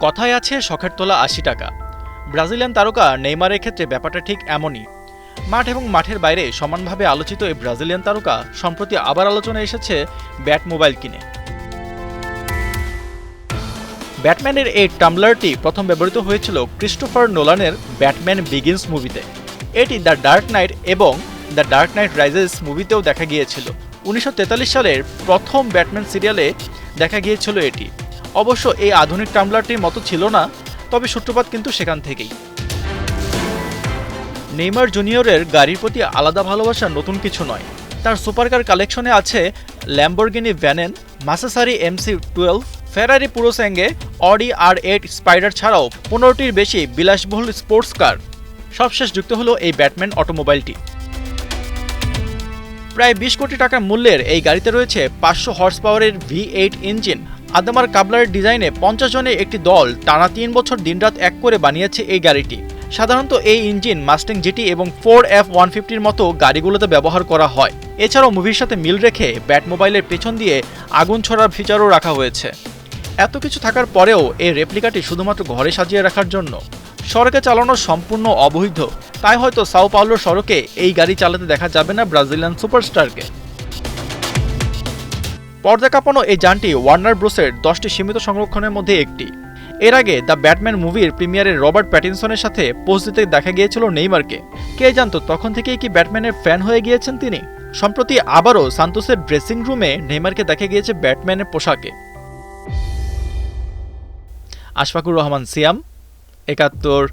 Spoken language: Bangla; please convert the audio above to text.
কথায় আছে শখের তোলা ৮০ টাকা। ব্রাজিলিয়ান তারকা নেইমারের ক্ষেত্রে ব্যাপারটা ঠিক এমনই। মাঠ এবং মাঠের বাইরে সমানভাবে আলোচিত এই ব্রাজিলিয়ান তারকা সম্প্রতি আবার আলোচনায় এসেছে ব্যাট মোবাইল কিনে। ব্যাটম্যানের এই টাম্বলারটি প্রথম ব্যবহৃত হয়েছিল ক্রিস্টোফার নোলানের ব্যাটম্যান বিগিন্স মুভিতে। এটি দ্য ডার্ক নাইট এবং দ্য ডার্ক নাইট রাইজেস মুভিতেও দেখা গিয়েছিল। ১৯৪৩ সালের প্রথম ব্যাটম্যান সিরিয়ালে দেখা গিয়েছিল এটি। অবশ্য এই আধুনিক টাম্বলারটির মতো ছিল না, তবে সূত্রপাত কিন্তু সেখান থেকেই। নেইমার জুনিয়রের গাড়ির প্রতি আলাদা ভালোবাসা নতুন কিছু নয়। তার সুপারকার কালেকশনে আছে ল্যাম্বরগিনি ভ্যানেন, মাসেসারি MC-12, ফেরারি পুরোস্যাঙ্গে, অডি R8 স্পাইডার ছাড়াও ১৫টির বেশি বিলাসবহুল স্পোর্টস কার। সবশেষ যুক্ত হলো এই ব্যাটম্যান অটোমোবাইলটি। প্রায় ২০ কোটি টাকা মূল্যের এই গাড়িতে রয়েছে ৫০০ হর্স পাওয়ারের V8 ইঞ্জিন। আদামার কাবলারের ডিজাইনে ৫০ জনের একটি দল টানা ৩ বছর দিনরাত এক করে বানিয়েছে এই গাড়িটি। সাধারণত এই ইঞ্জিন মাস্ট্যাং GT এবং ফোর্ড F-150-র মতো গাড়িগুলোতে ব্যবহার করা হয়। এছাড়াও মুভির সাথে মিল রেখে ব্যাট মোবাইলের পেছন দিয়ে আগুন ছড়ার ফিচারও রাখা হয়েছে। এত কিছু থাকার পরেও এই রেপ্লিকাটি শুধুমাত্র ঘরে সাজিয়ে রাখার জন্য। সড়কে চালানো সম্পূর্ণ অবৈধ, তাই হয়তো সাও পাওলোর সড়কে এই গাড়ি চালাতে দেখা যাবে না ব্রাজিলিয়ান সুপারস্টারকে। পর্দা কাঁপানো এই যানটি ওয়ার্নার ব্রোসের 10টি সীমিত সংরক্ষণের মধ্যে একটি। এর আগে দ্য ব্যাটম্যান মুভির প্রিমিয়ারে রবার্ট প্যাটিনসনের সাথে পোজ দিতে দেখা গিয়েছিল নেইমারকে। কে জানতো তখন থেকেই কি ব্যাটম্যানের ফ্যান হয়ে গিয়েছেন তিনি। সম্প্রতি আবারও সান্তোসের ড্রেসিং রুমে নেইমারকে দেখা গিয়েছে ব্যাটম্যানের পোশাকে। আশফাকুর রহমান সিয়াম, ৭১।